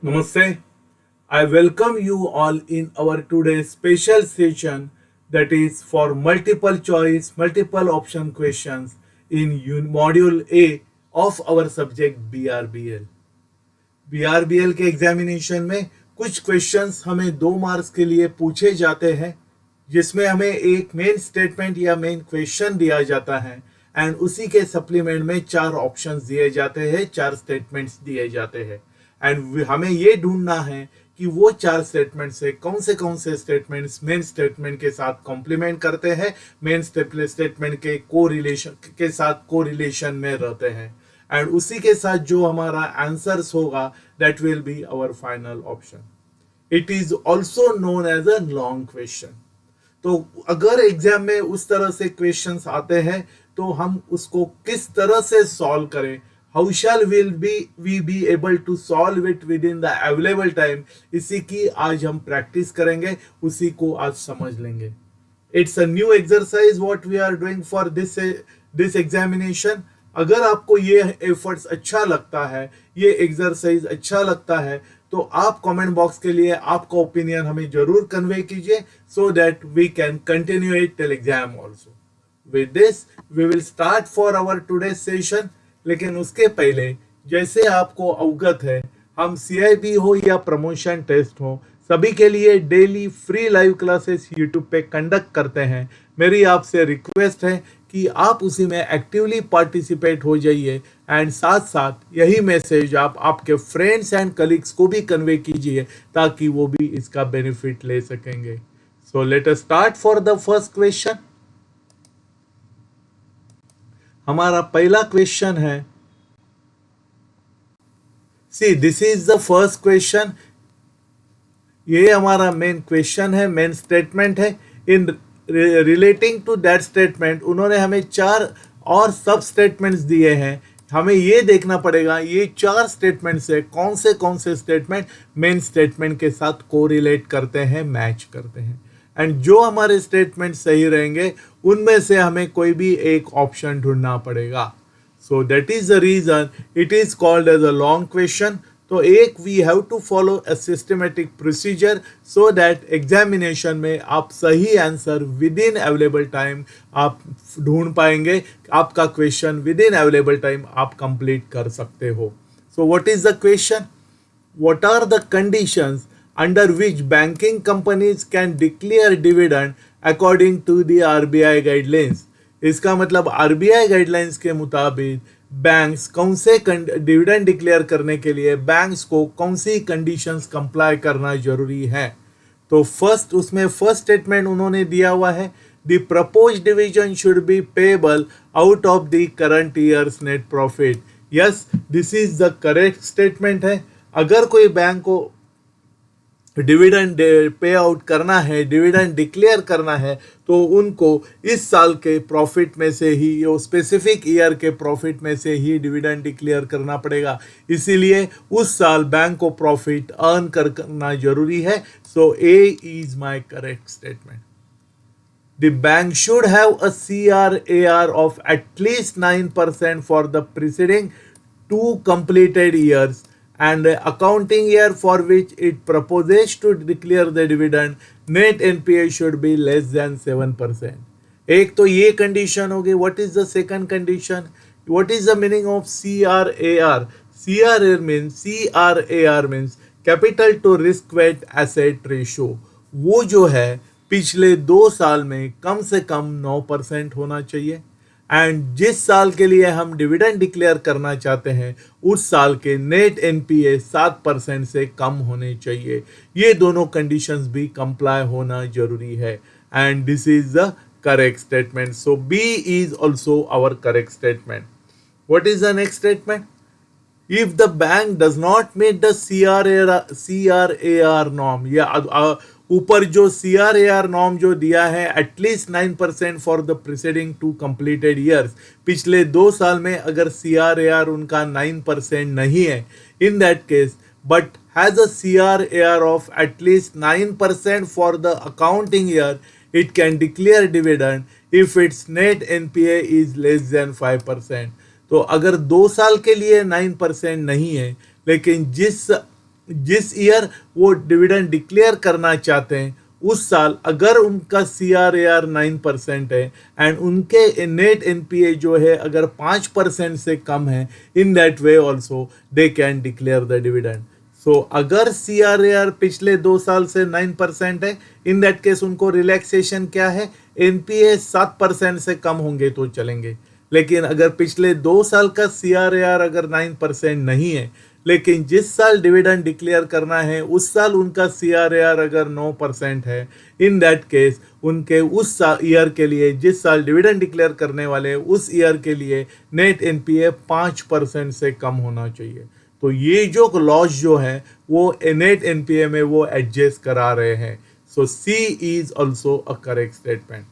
Namaste. I welcome you all in our today's special session that is for multiple choice, multiple option questions in module A of our subject BRBL. BRBL के examination में कुछ questions हमें 2 marks के लिए पूछे जाते हैं जिसमें हमें एक मेन स्टेटमेंट या मेन क्वेश्चन दिया जाता है एंड उसी के सप्लीमेंट में 4 ऑप्शंस दिए जाते हैं, 4 स्टेटमेंट्स दिए जाते हैं एंड हमें ये ढूंढना है कि वो 4 स्टेटमेंट से कौन से स्टेटमेंट्स मेन स्टेटमेंट के साथ कॉम्प्लीमेंट करते हैं, मेन स्टेटमेंट के को रिलेशन के साथ को रिलेशन में रहते हैं एंड उसी के साथ जो हमारा आंसर्स होगा that will be our final option. It is also known as a long question. तो अगर एग्जाम में उस तरह से क्वेश्चंस आते हैं तो हम उसको किस तरह से सॉल्व करें, how shall we be able to solve it within the available time, इसी की आज हम प्रैक्टिस करेंगे, उसी को आज समझ लेंगे. It's a new exercise what we are doing for this examination. अगर आपको ये एफर्ट्स अच्छा लगता है, ये एक्सरसाइज अच्छा लगता है तो आप कमेंट बॉक्स के लिए आपका ओपिनियन हमें जरूर कन्वे कीजिए so that we can continue it till exam also. With this we will start for our today session. लेकिन उसके पहले जैसे आपको अवगत है, हम सीआईबी हो या प्रमोशन टेस्ट हो, सभी के लिए daily free live classes YouTube पे कंडक्ट करते हैं. मेरी आपसे रिक्वेस्ट है कि आप उसी में एक्टिवली पार्टिसिपेट हो जाइए एंड साथ साथ यही मैसेज आप आपके फ्रेंड्स एंड कलीग्स को भी कन्वे कीजिए ताकि वो भी इसका बेनिफिट ले सकेंगे. सो let us start for the first question. हमारा पहला क्वेश्चन है, see this is the first question. ये हमारा मेन क्वेश्चन है, मेन स्टेटमेंट है. इन रिलेटिंग टू दैट स्टेटमेंट उन्होंने हमें 4 और सब स्टेटमेंट्स दिए हैं. हमें ये देखना पड़ेगा ये 4 स्टेटमेंट से कौन से स्टेटमेंट मेन स्टेटमेंट के साथ कोरिलेट करते हैं, मैच करते हैं एंड जो हमारे स्टेटमेंट सही रहेंगे उनमें से हमें कोई भी एक ऑप्शन ढूंढना पड़ेगा. So that is the reason it is called as a long question. तो एक we have to follow a systematic procedure so that examination में आप सही answer within available time आप ढूंढ पाएंगे, आपका question within available time आप कंप्लीट कर सकते हो. So what is the question? What are the conditions under which banking companies can declare dividend according to the RBI guidelines? इसका मतलब आरबीआई गाइडलाइंस के मुताबिक बैंक्स कौन से डिविडेंड डिक्लेयर करने के लिए बैंक्स को कौन सी कंडीशंस कंप्लाई करना जरूरी है. तो उसमें फर्स्ट स्टेटमेंट उन्होंने दिया हुआ है, the propose division should be payable out of the current years net profit. Yes, this is the correct statement है. अगर कोई बैंक को डिविडेंड पे आउट करना है, डिविडेंड डिक्लेयर करना है तो उनको इस साल के प्रॉफिट में से ही, यो स्पेसिफिक ईयर के प्रॉफिट में से ही डिविडेंड डिक्लेयर करना पड़ेगा. इसीलिए उस साल बैंक को प्रॉफिट अर्न करना जरूरी है. So A is my correct statement. The bank should have a CRAR of at least 9% for the preceding 2 completed years and the accounting year for which it proposes to declare the dividend, net NPA should be less than 7%. एक तो ये condition हो गई. What is the second condition? What is the meaning of CRAR? CRAR means capital to risk weight asset ratio. वो जो है पिछले 2 साल में कम से कम 9% होना चाहिए एंड जिस साल के लिए हम डिविडेंड डिक्लेयर करना चाहते हैं उस साल के नेट एनपीए 7% से कम होने चाहिए. ये दोनों कंडीशंस भी कंप्लाई होना जरूरी है and this is the correct statement. So B is also our correct statement. What is the next statement? If the bank does not meet the CRAR norm, या ऊपर जो CRAR norm जो दिया है at least 9% for the preceding 2 completed years, पिछले 2 साल में अगर CRAR उनका 9% नहीं है, in that case but has a CRAR of at least 9% for the accounting year, it can declare dividend if its net NPA is less than 5%. तो अगर 2 साल के लिए 9% नहीं है लेकिन जिस जिस ईयर वो डिविडेंड डिक्लेयर करना चाहते हैं उस साल अगर उनका CRAR 9% है एंड उनके नेट NPA जो है अगर 5% से कम है, in that way also they can declare the dividend. So अगर CRAR पिछले 2 साल से 9% है, इन दैट केस उनको रिलैक्सेशन क्या है, NPA 7% से कम होंगे तो चलेंगे. लेकिन अगर पिछले 2 साल का CRAR अगर 9% नहीं है, लेकिन जिस साल डिविडेंड डिक्लेयर करना है उस साल उनका CRAR अगर 9% है, इन दैट केस उनके उस ईयर के लिए, जिस साल डिविडेंड डिक्लेयर करने वाले उस ईयर के लिए नेट NPA 5% से कम होना चाहिए. तो ये जो लॉस जो है वो नेट NPA में वो एडजस्ट करा रहे हैं. सो C is also a correct statement.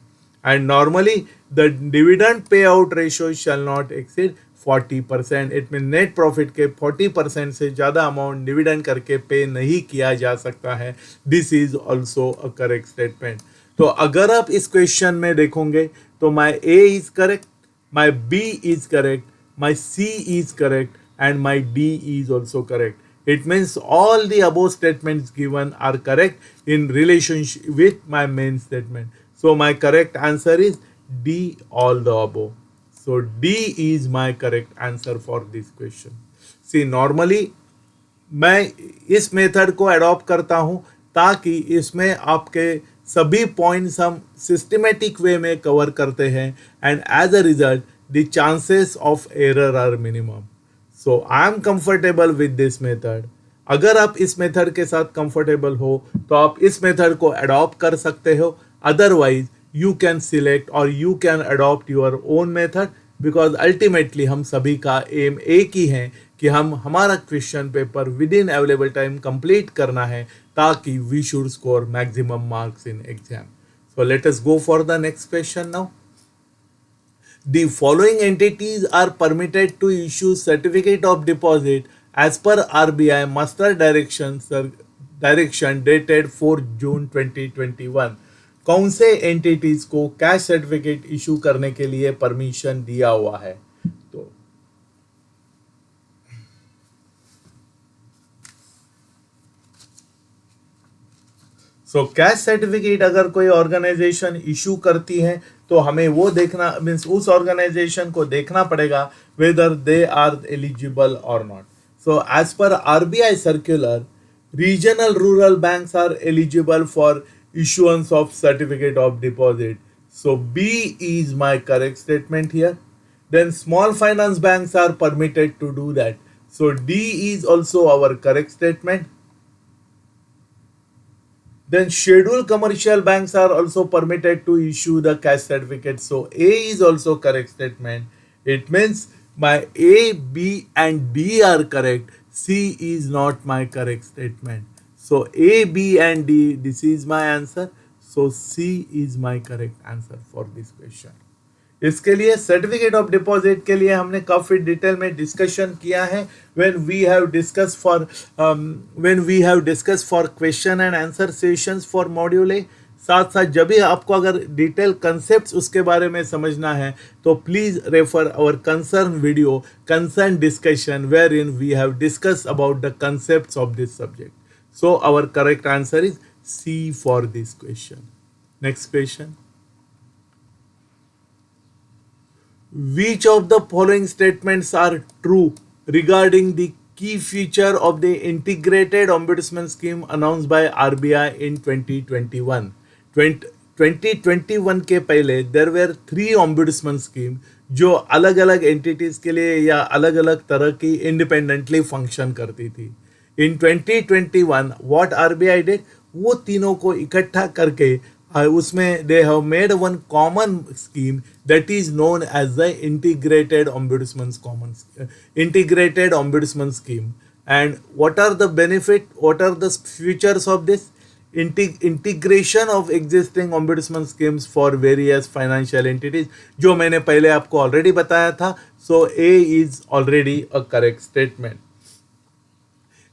And normally the dividend payout ratio shall not exceed 40%. It mean net profit के 40% से ज़्यादा अमाउंट डिविडेंड करके पे नहीं किया जा सकता है. This is also a correct statement. तो अगर आप इस क्वेश्चन में देखोगे तो माई A is correct, my B is correct, my C is correct and my D is also correct. It means all the above statements given are correct in relationship with my main statement. So my correct answer is D, all the above. So D is my correct answer for this question. See, normally मैं इस method को adopt करता हूँ ताकि इसमें आपके सभी points हम सिस्टमेटिक वे में कवर करते हैं and as a result the chances of error are minimum. So I am comfortable with this method. अगर आप इस मेथड के साथ कंफर्टेबल हो तो आप इस मेथड को अडॉप्ट कर सकते हो. अदरवाइज यू कैन सिलेक्ट और you can adopt your own method, because ultimately हम सभी का एम एक ही है कि हम हमारा question paper within available time complete करना है ताकि we should score maximum marks in exam. So let us go for the next question now. The following entities are permitted to issue certificate of deposit as per RBI master direction dated 4 June 2021. कौन से entities को cash certificate issue करने के लिए permission दिया हुआ है? तो कैश सर्टिफिकेट अगर कोई ऑर्गेनाइजेशन इशू करती है तो हमें वो देखना, मीन्स उस ऑर्गेनाइजेशन को देखना पड़ेगा वेदर दे आर एलिजिबल और not. So as per RBI circular, regional rural banks are eligible for issuance of certificate of deposit. So B is my correct statement here. Then small finance banks are permitted to do that. So D is also our correct statement. Then scheduled commercial banks are also permitted to issue the cash certificate. So A is also correct statement. It means my A, B and D are correct. C is not my correct statement. So A, B and D, this is my answer. So C is my correct answer for this question. इसके लिए certificate of deposit के लिए हमने काफ़ी detail में discussion किया है when we have discussed for question and answer sessions for module A. साथ साथ जब भी आपको अगर डिटेल कंसेप्ट उसके बारे में समझना है तो please refer our concern video, concern discussion wherein we have discuss about the concept of this subject. So our correct answer is C for this question. Next question. Which of the following statements are true regarding the key feature of the integrated ombudsman scheme announced by RBI in 2021? 2021 के पहले there were 3 ombudsman scheme जो अलग अलग entities के लिए या अलग अलग तरह की independently function करती थी. In 2021 what RBI did, वो तीनों को इकट्ठा करके उसमें they have made one common scheme that is known as the integrated ombudsman scheme. And what are the benefit, what are the features of this integration of existing ombudsman schemes for various financial entities, जो मैंने पहले आपको already बताया था. So A is already a correct statement.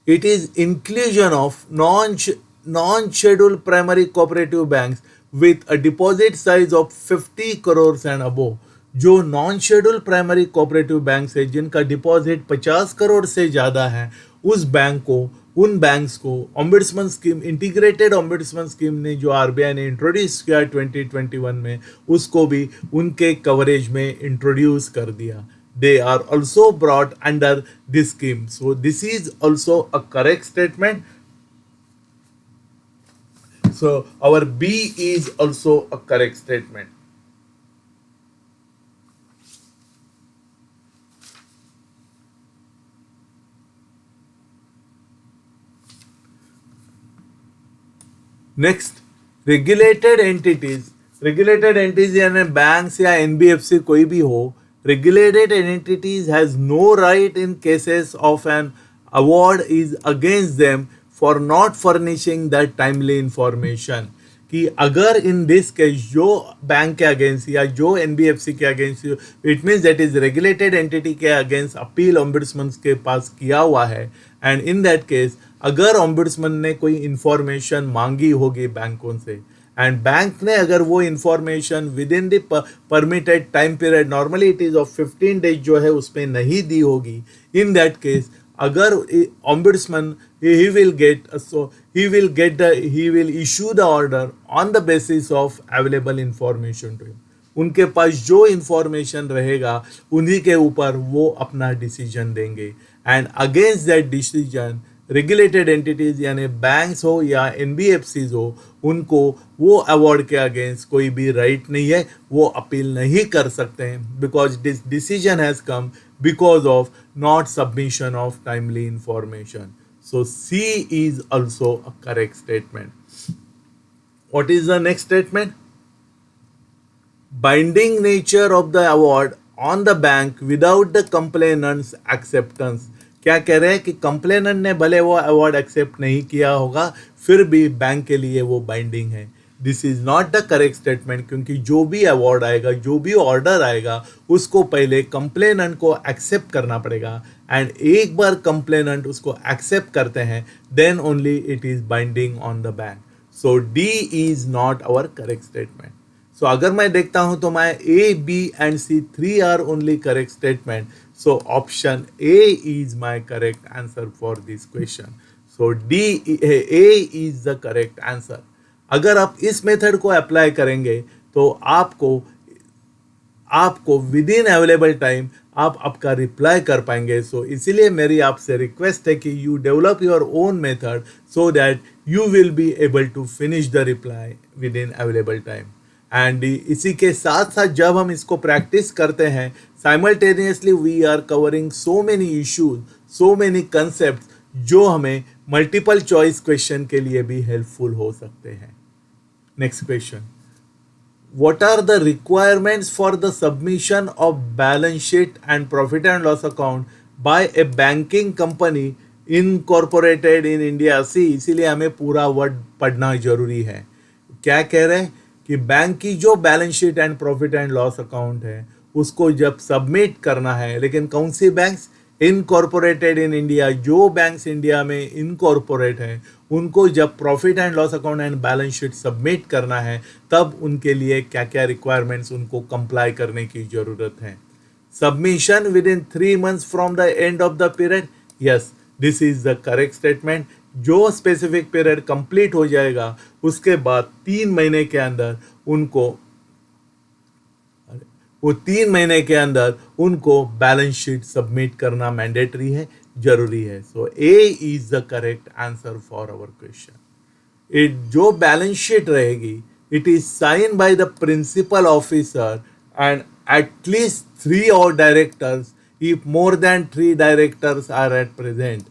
It is inclusion of non-scheduled primary cooperative banks with a deposit size of 50 crores and above. जो non-scheduled primary cooperative banks है जिनका deposit 50 crore से ज़्यादा है, उस बैंक को उन बैंक्स को ombudsman scheme, integrated ombudsman scheme ने जो आरबीआई ने इंट्रोड्यूस किया 2021 में, उसको भी उनके कवरेज में इंट्रोड्यूस कर दिया. They are also brought under this scheme. So this is also a correct statement. So our B is also a correct statement. Next, regulated entities. Regulated entities यानी बैंक्स या एनबीएफसी कोई भी हो, regulated entities has no right in cases of an award is against them for not furnishing that timely information. कि अगर in this case जो bank के against या जो एनबीएफसी के against, it means that is regulated entity के against appeal ombudsman के पास किया हुआ है, एंड इन दैट केस अगर ऑम्बुड्समैन ने कोई इंफॉर्मेशन मांगी होगी बैंकों से, एंड बैंक ने अगर वो information with in the permitted time period, normally it is of 15 days जो है उसमें नहीं दी होगी, इन दैट केस अगर ombudsman he will issue the order on the basis of available information to him. उनके पास जो इंफॉर्मेशन रहेगा उन्हीं के ऊपर वो अपना डिसीजन देंगे, and against that decision regulated entities यानी बैंक्स हो या एनबीएफसीज हो, उनको वो अवार्ड के अगेंस्ट कोई भी राइट नहीं है, वो अपील नहीं कर सकते हैं, because this decision has come because of not submission of timely information. So C is also a correct statement. What is the next statement? Binding nature of the award on the bank without the complainant's acceptance. क्या कह रहे हैं कि complainant ने भले वो award accept नहीं किया होगा, फिर भी बैंक के लिए वो बाइंडिंग है. This is not the correct statement, क्योंकि जो भी अवार्ड आएगा, जो भी ऑर्डर आएगा, उसको पहले कंप्लेनेंट को एक्सेप्ट करना पड़ेगा, एंड एक बार कंप्लेनेंट उसको एक्सेप्ट करते हैं, then only it is binding on the bank. So D is not our correct statement. So अगर मैं देखता हूं तो मैं A, B and C 3 are only correct statement. So option A is my correct answer for this question. So D, A is the correct answer. अगर आप इस method को अप्लाई करेंगे तो आपको विद इन अवेलेबल टाइम आप आपका reply कर पाएंगे. सो इसीलिए मेरी आपसे रिक्वेस्ट है कि you develop your own method so that you will be able to finish the reply within available time. And इसी के साथ साथ जब हम इसको प्रैक्टिस करते हैं, simultaneously we are covering so many issues, so many concept, जो हमें मल्टीपल चॉइस क्वेश्चन के लिए भी हेल्पफुल हो सकते हैं. Next question. What are the requirements for the submission of balance sheet and profit and loss account by a banking company incorporated in India? See, इसीलिए हमें पूरा वर्ड पढ़ना जरूरी है. क्या कह रहे हैं कि बैंक की जो balance sheet and profit and loss account है उसको जब सबमिट करना है, लेकिन कौन सी बैंक्स इनकॉर्पोरेटेड इन इंडिया, जो बैंक्स इंडिया में इनकॉर्पोरेट हैं, उनको जब profit and loss account and balance sheet submit करना है, तब उनके लिए क्या क्या रिक्वायरमेंट्स उनको कंप्लाई करने की ज़रूरत है. Submission within 3 months from the end of the period. Yes, this is the correct statement. जो स्पेसिफिक पीरियड कंप्लीट हो जाएगा उसके बाद 3 महीने के अंदर उनको बैलेंस शीट सबमिट करना मैंडेटरी है, जरूरी है. So A is the correct answer for our question. जो बैलेंस शीट रहेगी, it is sign by the principal officer and at least 3 और directors if more then 3 directors are at present.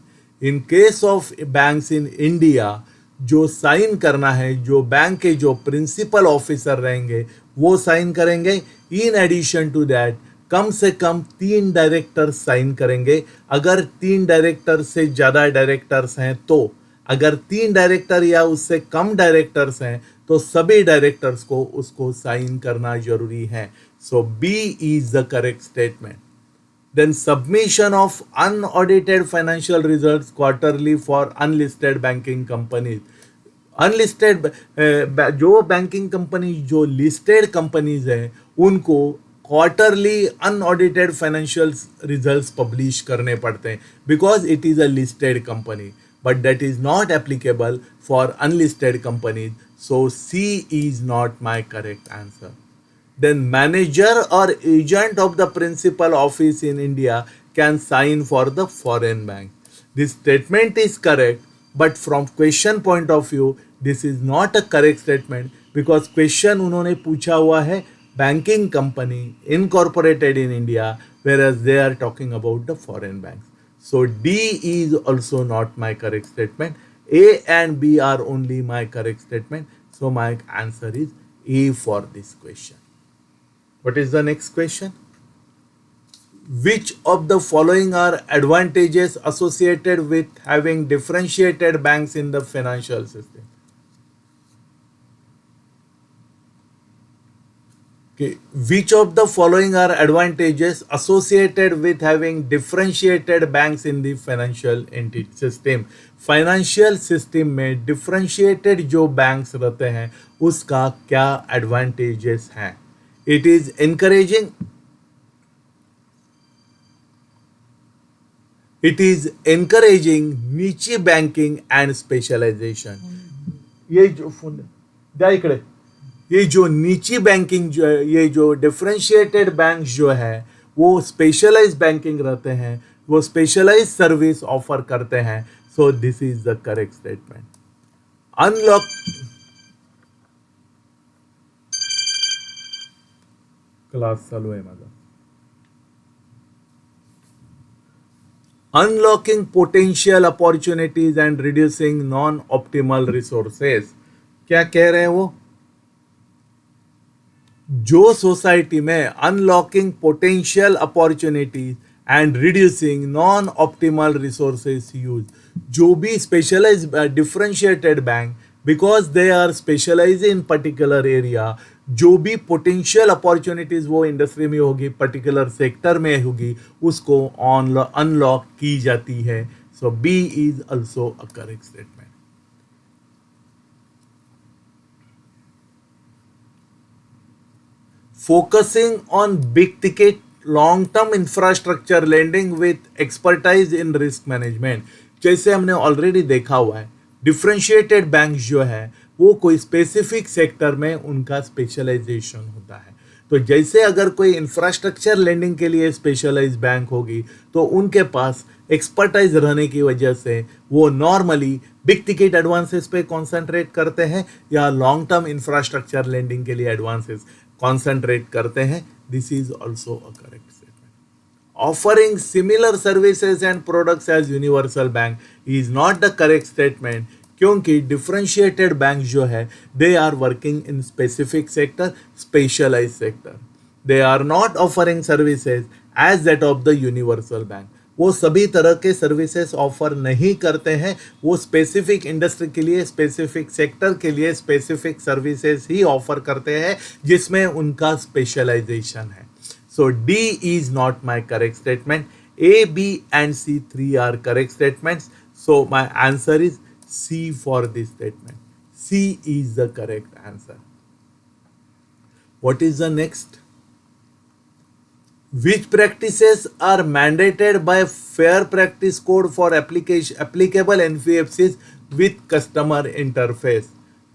In case of banks in India, जो sign करना है, जो bank के जो principal officer रहेंगे वो साइन करेंगे. इन एडिशन टू दैट कम से कम 3 डायरेक्टर्स साइन करेंगे. अगर 3 डायरेक्टर से ज़्यादा डायरेक्टर्स हैं तो, अगर 3 डायरेक्टर या उससे कम डायरेक्टर्स हैं तो सभी डायरेक्टर्स को उसको साइन करना जरूरी है. So B is the correct statement. Then submission of unaudited financial results quarterly for unlisted banking companies. Unlisted जो बैंकिंग कंपनी, जो लिस्टेड कंपनीज हैं, उनको quarterly unaudited financial results publish करने पड़ते हैं, because it is a listed company. but that is not applicable for unlisted companies. So C is not my correct answer. Then manager or agent of the principal office in India can sign for the foreign bank. This statement is correct, but from question point of view, this is not a correct statement because question उन्होंने पूछा हुआ है banking company incorporated in India, whereas they are talking about the foreign banks. So D is also not my correct statement. A and B are only my correct statement. So my answer is A for this question. What is the next question? Which of the following are advantages associated with having differentiated banks in the financial system? Okay. Which of the following are advantages associated with having differentiated banks in the financial entity system? Financial system में differentiated जो banks रहते हैं उसका क्या advantages हैं? It is encouraging niche banking and specialization. ये जो इकडे ये जो निची बैंकिंग जो है, ये जो डिफरेंशिएटेड बैंक जो है वो स्पेशलाइज्ड बैंकिंग रहते हैं, वो स्पेशलाइज्ड सर्विस ऑफर करते हैं. So this is the correct statement. Unlock class चालू आहे माझा. Unlocking potential opportunities and reducing non optimal resources. क्या कह रहे हैं वो? जो सोसाइटी में unlocking potential opportunities and reducing non optimal resources use, जो भी specialise differentiated bank because they are specialise in particular area, जो भी पोटेंशियल अपॉर्चुनिटीज वो इंडस्ट्री में होगी, पर्टिकुलर सेक्टर में होगी, उसको अनलॉक की जाती है. So B is also a correct statement. Focusing on big ticket long term infrastructure lending with expertise in risk management. जैसे हमने ऑलरेडी देखा हुआ है, डिफरेंशिएटेड बैंक जो है वो कोई स्पेसिफिक सेक्टर में उनका स्पेशलाइजेशन होता है. तो जैसे अगर कोई इंफ्रास्ट्रक्चर लेंडिंग के लिए स्पेशलाइज बैंक होगी तो उनके पास एक्सपर्टाइज रहने की वजह से वो नॉर्मली बिग टिकट एडवांसेस पे कॉन्सेंट्रेट करते हैं या लॉन्ग टर्म इंफ्रास्ट्रक्चर लेंडिंग के लिए एडवांसेस कॉन्सेंट्रेट करते हैं. This is also a correct statement. Offering similar services and products as universal bank is not the correct statement, क्योंकि डिफरेंशिएटेड बैंक जो है they are working in specific sector, specialise sector. They are not offering services as that of the universal bank. वो सभी तरह के services offer नहीं करते हैं, वो स्पेसिफिक इंडस्ट्री के लिए, स्पेसिफिक सेक्टर के लिए स्पेसिफिक सर्विसेज ही ऑफर करते हैं जिसमें उनका स्पेशलाइजेशन है. So D is not my correct statement. A, B and C three are correct statements. So my answer is C for this statement. C is the correct answer. What is the next? Which practices are mandated by Fair Practice Code for applicable NBFCs with customer interface?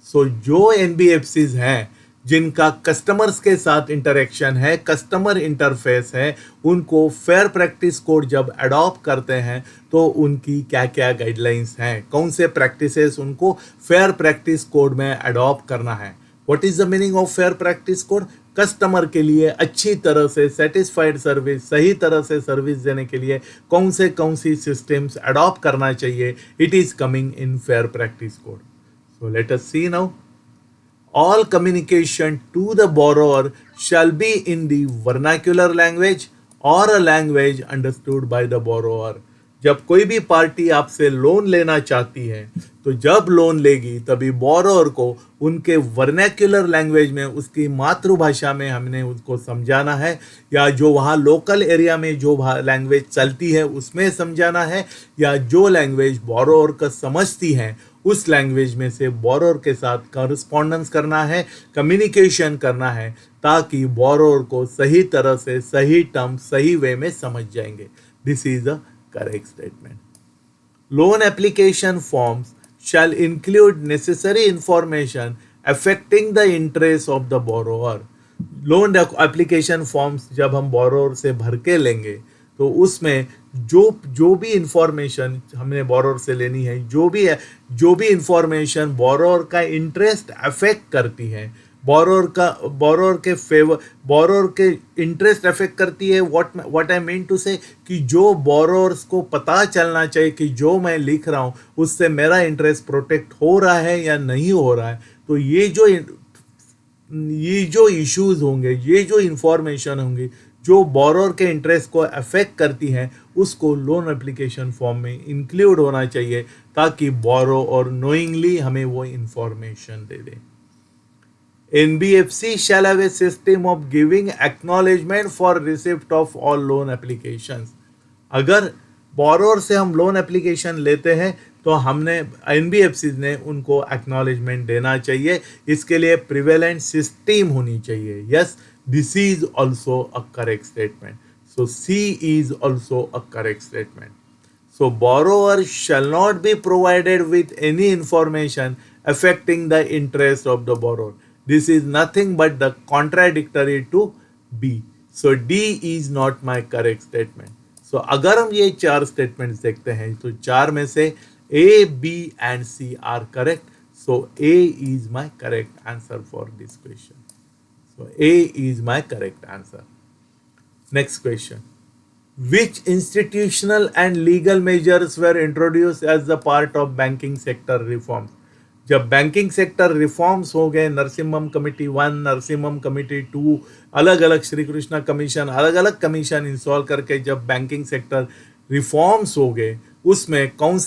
So जो NBFCs हैं जिनका customers के साथ interaction है, customer interface है, उनको fair practice code जब adopt करते हैं तो उनकी क्या क्या गाइडलाइंस हैं, कौन से प्रैक्टिसेस उनको फेयर प्रैक्टिस कोड में अडॉप्ट करना है. What is the meaning of fair practice code? Customer के लिए अच्छी तरह से सेटिस्फाइड सर्विस, सही तरह से सर्विस देने के लिए कौन सी सिस्टम्स अडॉप्ट करना चाहिए, it is coming in fair practice code. So let us see now. All communication to the borrower shall be in the vernacular language or a language understood by the borrower. जब कोई भी party आपसे loan लेना चाहती है तो जब loan लेगी तभी बोरोअर को उनके वर्नैक्युलर लैंग्वेज में, उसकी मातृभाषा में हमने उसको समझाना है, या जो वहाँ लोकल एरिया में जो लैंग्वेज चलती है उसमें समझाना है, या जो लैंग्वेज बोरोअर का समझती है उस लैंग्वेज में से बोरोअर के साथ करस्पॉन्डेंस करना है, कम्युनिकेशन करना है, ताकि बोरोअर को सही तरह से सही टर्म सही वे में समझ जाएंगे. This is a correct statement. Loan application forms shall include necessary information affecting the interest of the borrower. Loan application forms जब हम बोरोर से भर के लेंगे तो उसमें जो जो भी इंफॉर्मेशन हमने बोरोर से लेनी है, जो भी इंफॉर्मेशन बोरोर का इंटरेस्ट अफेक्ट करती है, बोरोर के इंटरेस्ट अफेक्ट करती है। व्हाट आई मीन टू से कि जो बोरोर्स को पता चलना चाहिए कि जो मैं लिख रहा हूँ उससे मेरा इंटरेस्ट प्रोटेक्ट हो रहा है या नहीं हो रहा है। तो ये जो इश्यूज होंगे, ये जो इंफॉर्मेशन होंगी जो बोरोर के इंटरेस्ट को अफेक्ट करती हैं, उसको लोन एप्लीकेशन फॉर्म में इंक्लूड होना चाहिए ताकि बोरो और नोइंगली हमें वो इंफॉर्मेशन दे दें। NBFC shall have a system of giving acknowledgement for receipt of all loan applications. अगर बोरोर से हम लोन एप्लीकेशन लेते हैं तो हमने NBFC ने उनको एक्नॉलेजमेंट देना चाहिए। इसके लिए प्रिवेलेंट सिस्टम होनी चाहिए। Yes, this is also a correct statement. So C is also a correct statement. So borrower shall not be provided with any information affecting the interest of the borrower. This is nothing but the contradictory to B. So D is not my correct statement. So अगर हम ये चार statements देखते हैं तो चार में से A, B and C are correct. So A is my correct answer for this question. So A is my correct answer. Next question. Which institutional and legal measures were introduced as the part of banking sector reforms? जब banking sector reforms हो गए, Narasimham committee 1, Narasimham committee 2, अलग अलग Shri Krishna commission, अलग अलग commission install करके जब banking sector reforms हो गए, उसमें कौन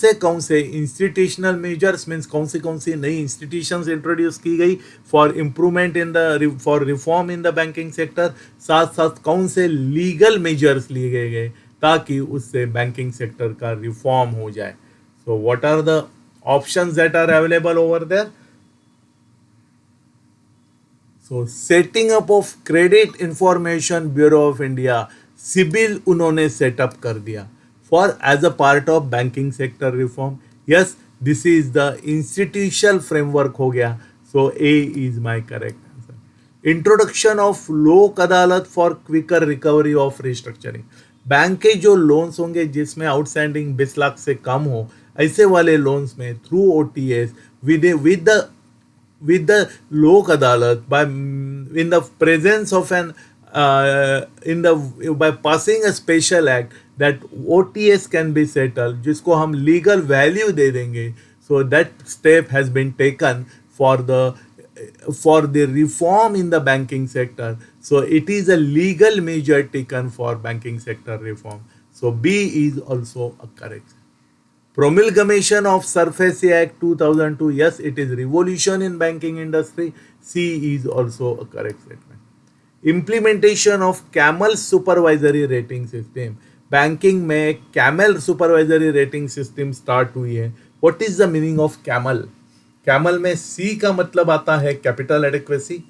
से इंस्टीट्यूशनल मेजर्स मीन्स कौन सी नई इंस्टीट्यूशंस इंट्रोड्यूस की गई for improvement for reform in the banking sector, साथ साथ कौन से लीगल मेजर्स लिए गए ताकि उससे बैंकिंग सेक्टर का रिफॉर्म हो जाए। So what are the options that are available over there? So setting up of Credit Information Bureau of India, CIBIL उन्होंने सेटअप कर दिया for as a part of banking sector reform. Yes, this is the institutional framework हो गया. So A is my correct answer. Introduction of लोक अदालत for quicker recovery of restructuring. Bank के जो loans होंगे जिसमें आउटस्टैंडिंग 20 लाख से कम हो, ऐसे वाले लोन्स में थ्रू OTS with the लोक अदालत in the presence of an by passing a special act that OTS can be settled, जिसको हम legal value दे देंगे. So that step has been taken for the reform in the banking sector. So it is a legal measure taken for banking sector reform. So B is also a correct. Promulgation of SARFAESI Act 2002, yes, it is revolution in banking industry. C is also a correct statement. Implementation of CAMEL supervisory rating system. Banking में CAMEL supervisory rating system start हुई है. What is the meaning of CAMEL? CAMEL में C का मतलब आता है capital adequacy,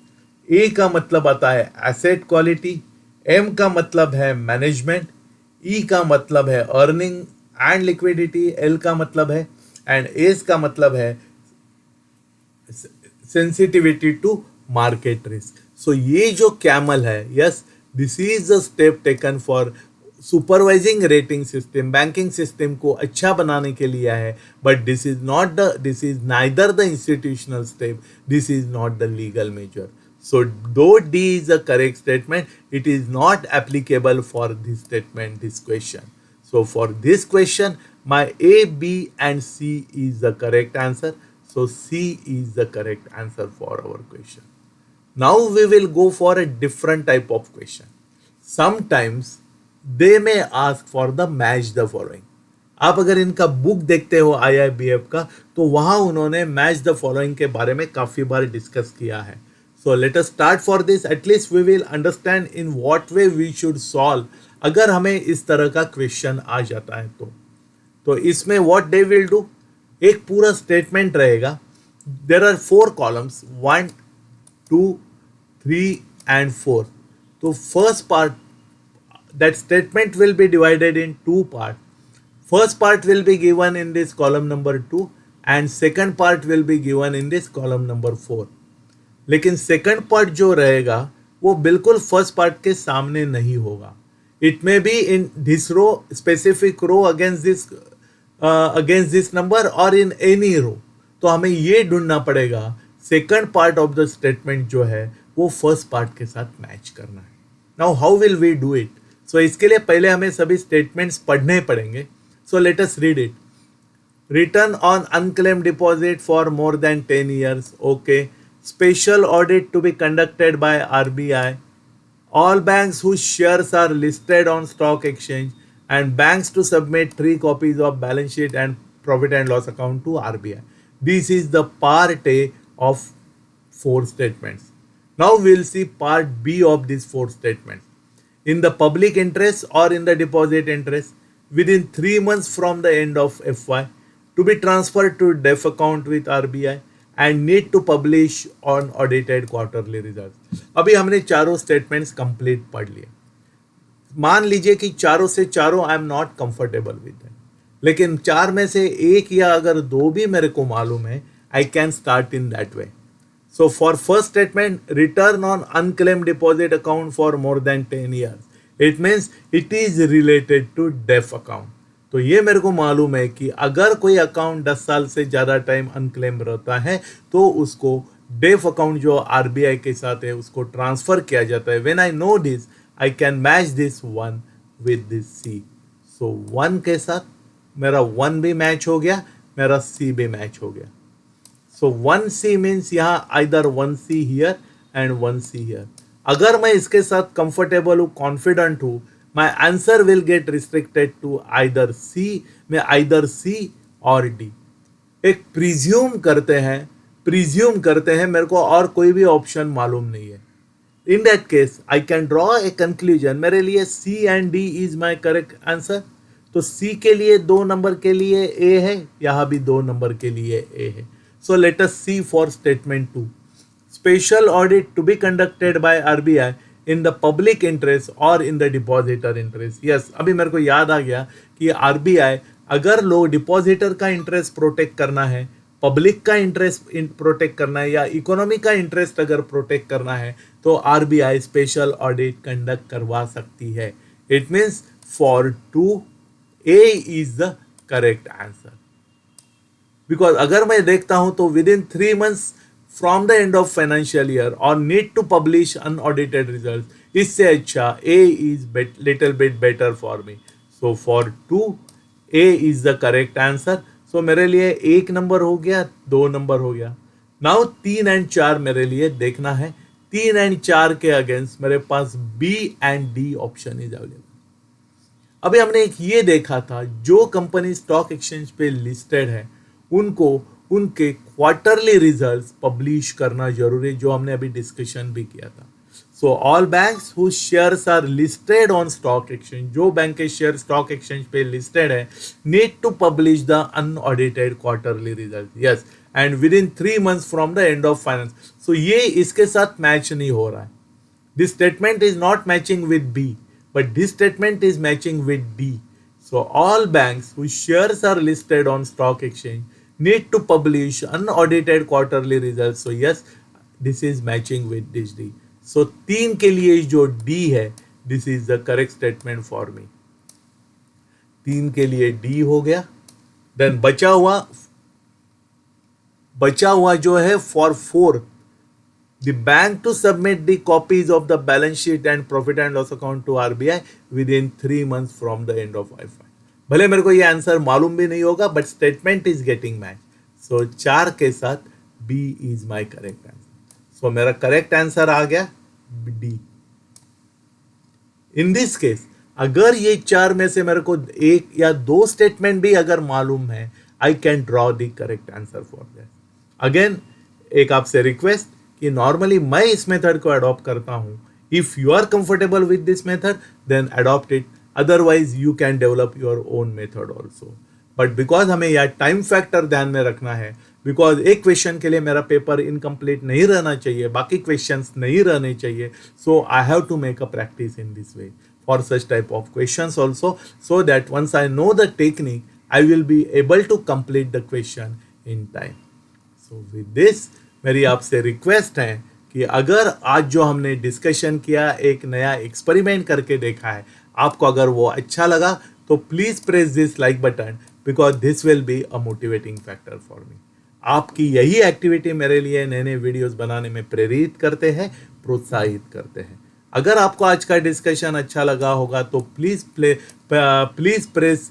A का मतलब आता है एसेट क्वालिटी, M का मतलब है मैनेजमेंट, E का मतलब है अर्निंग एंड लिक्विडिटी, L का मतलब है एंड S का मतलब है sensitivity to market risk. So ये जो कैमल है, yes, this is the step taken for supervising rating system, banking system को अच्छा बनाने के लिए है. But this is neither the institutional step, this is not the legal measure. So though D is the correct statement, it is not applicable for this statement, this question. So for this question, my A, B and C is the correct answer. So C is the correct answer for our question. Now we will go for a different type of question. Sometimes they may ask for the match the following. आप अगर इनका book देखते हो IIBF का, तो वहाँ उन्होंने match the following के बारे में काफ़ी बार डिस्कस किया है. So let us start for this. At least we will understand in what way we should solve. अगर हमें इस तरह का क्वेश्चन आ जाता है तो इसमें what they will do, एक पूरा स्टेटमेंट रहेगा. There are 4 columns, 1, 2, 3 and 4. तो first part, that statement will be divided in 2 parts. First part will be given in this column number 2 and second part will be given in this column number 4. लेकिन second part जो रहेगा वो बिल्कुल first part के सामने नहीं होगा. It may be in this row, specific row against this number और इन एनी रो. तो हमें ये ढूंढना पड़ेगा second part of the statement जो है वो फर्स्ट पार्ट के साथ मैच करना है. Now how will we do it? So इसके लिए पहले हमें सभी स्टेटमेंट्स पढ़ने पड़ेंगे. So let us read it. Return on unclaimed deposit for more than 10 years. Okay. Special audit to be conducted by RBI. All banks whose shares are listed on stock exchange and banks to submit 3 copies of balance sheet and profit and loss account to RBI. This is the part A of 4 statements. Now we'll see part B of these 4 statements. In the public interest or in the deposit interest within 3 months from the end of FY, to be transferred to DEF account with RBI and need to publish on audited quarterly results. अभी हमने चारों statements complete पढ़ लिए. मान लीजिए कि चारों से चारों I am not comfortable with that, लेकिन चार में से एक या अगर दो भी मेरे को मालूम है, I can start in that way. So for first statement, return on unclaimed deposit account for more than 10 years, it means it is related to DEAF account. तो ये मेरे को मालूम है कि अगर कोई अकाउंट 10 साल से ज़्यादा टाइम अनक्लेम रहता है तो उसको डेफ अकाउंट जो आरबीआई के साथ है उसको ट्रांसफ़र किया जाता है. When I know this, I can match this 1 with this C. So 1 के साथ मेरा 1 भी मैच हो गया, मेरा सी भी मैच हो गया. सो 1C मीन्स यहाँ either 1C here and 1C here. अगर मैं इसके साथ कंफर्टेबल हूँ, कॉन्फिडेंट हूँ, my answer will get restricted to either C में either C और D. एक प्रिज्यूम करते हैं मेरे को और कोई भी ऑप्शन मालूम नहीं है. In that case, I can draw a conclusion. मेरे लिए C and D is my correct answer. तो C के लिए 2 नंबर के लिए A है, यहाँ भी 2 नंबर के लिए A है. So let us see for statement 2. Special audit to be conducted by RBI in the public interest और in the depositor interest. Yes, अभी मेरे को याद आ गया कि आरबीआई अगर लोग डिपॉजिटर का इंटरेस्ट प्रोटेक्ट करना है, पब्लिक का इंटरेस्ट प्रोटेक्ट करना है या इकोनॉमी का इंटरेस्ट अगर प्रोटेक्ट करना है तो आरबीआई स्पेशल ऑडिट कंडक्ट करवा सकती है. It means for 2A is the correct answer. Because अगर मैं देखता हूं तो with in 3 months from the end of financial year or need to publish unaudited results, इससे अच्छा A is little bit better for me. So for 2, A is the correct answer. So मेरे लिए 1 number हो गया, 2 number हो गया. Now 3 and 4 मेरे लिए देखना है. 3 and 4 के अगेंस्ट मेरे पास B and D option is available. अभी हमने एक ये देखा था, जो कंपनी स्टॉक एक्सचेंज पे लिस्टेड है उनको उनके क्वार्टरली रिजल्ट्स पब्लिश करना जरूरी, जो हमने अभी डिस्कशन भी किया था. So all banks whose shares are listed on stock exchange, जो बैंक के शेयर स्टॉक एक्सचेंज पे लिस्टेड है, need to publish the unaudited quarterly result. Yes, and within 3 months from the end of finance. So ये इसके साथ match नहीं हो रहा है. This statement is not matching with B, but this statement is matching with D. So all banks whose shares are listed on stock exchange need to publish unaudited quarterly results. So yes, this is matching with this D. So 3 के लिए जो D है, this is the correct statement for me. 3 के लिए D हो गया. Then बचा हुआ जो है for 4, the bank to submit the copies of the balance sheet and profit and loss account to RBI within 3 months from the end of FY. भले मेरे को ये आंसर मालूम भी नहीं होगा, but statement is getting match. So 4 के साथ B is my correct answer. So मेरा करेक्ट आंसर आ गया D. इन दिस केस अगर ये 4 में से मेरे को 1 या 2 स्टेटमेंट भी अगर मालूम है, I can draw the correct answer for that. Again एक आपसे रिक्वेस्ट कि नॉर्मली मैं इस मेथड को अडॉप्ट करता हूं. If you are comfortable with this method then adopt it. Otherwise you can develop your own method also. But because हमें यार टाइम फैक्टर ध्यान में रखना है, बिकॉज एक क्वेश्चन के लिए मेरा पेपर इनकम्प्लीट नहीं रहना चाहिए, बाकी क्वेश्चंस नहीं रहने चाहिए. So I have to make a practice in this way. for such type of questions also, so that once I know the technique, I will be able to complete the question in time. So with this, मेरी आपसे request है कि अगर आज जो हमने discussion किया, एक नया एक्सपेरिमेंट करके देखा है, आपको अगर वो अच्छा लगा तो please press this like button, because this will be a motivating factor for me. आपकी यही एक्टिविटी मेरे लिए नए नए वीडियोस बनाने में प्रेरित करते हैं, प्रोत्साहित करते हैं. अगर आपको आज का डिस्कशन अच्छा लगा होगा तो please press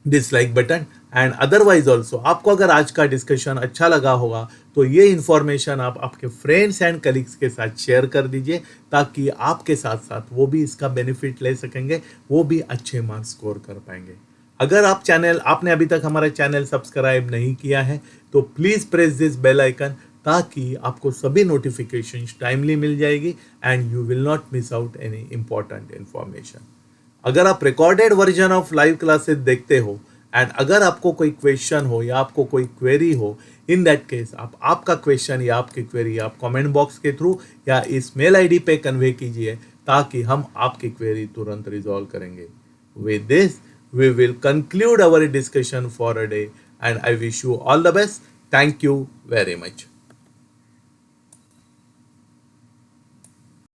dislike button. And otherwise also आपको अगर आज का डिस्कशन अच्छा लगा होगा तो ये इन्फॉर्मेशन आप आपके फ्रेंड्स एंड कलीग्स के साथ शेयर कर दीजिए, ताकि आपके साथ साथ वो भी इसका बेनिफिट ले सकेंगे, वो भी अच्छे मार्क्स स्कोर कर पाएंगे. अगर आपने अभी तक हमारा चैनल सब्सक्राइब नहीं किया है तो please press this bell icon, ताकि आपको सभी नोटिफिकेशंस टाइमली मिल जाएगी and you will not miss out any important information. अगर आप recorded version of live classes देखते हो एंड अगर आपको कोई क्वेश्चन हो या आपको कोई क्वेरी हो, इन दैट केस आप आपका क्वेश्चन या आपकी क्वेरी आप कमेंट बॉक्स के थ्रू या इस मेल आईडी पे कन्वे कीजिए, ताकि हम आपकी क्वेरी तुरंत रिजॉल्व करेंगे. With this we will conclude our discussion for a day, and I wish you all the best. Thank you very much.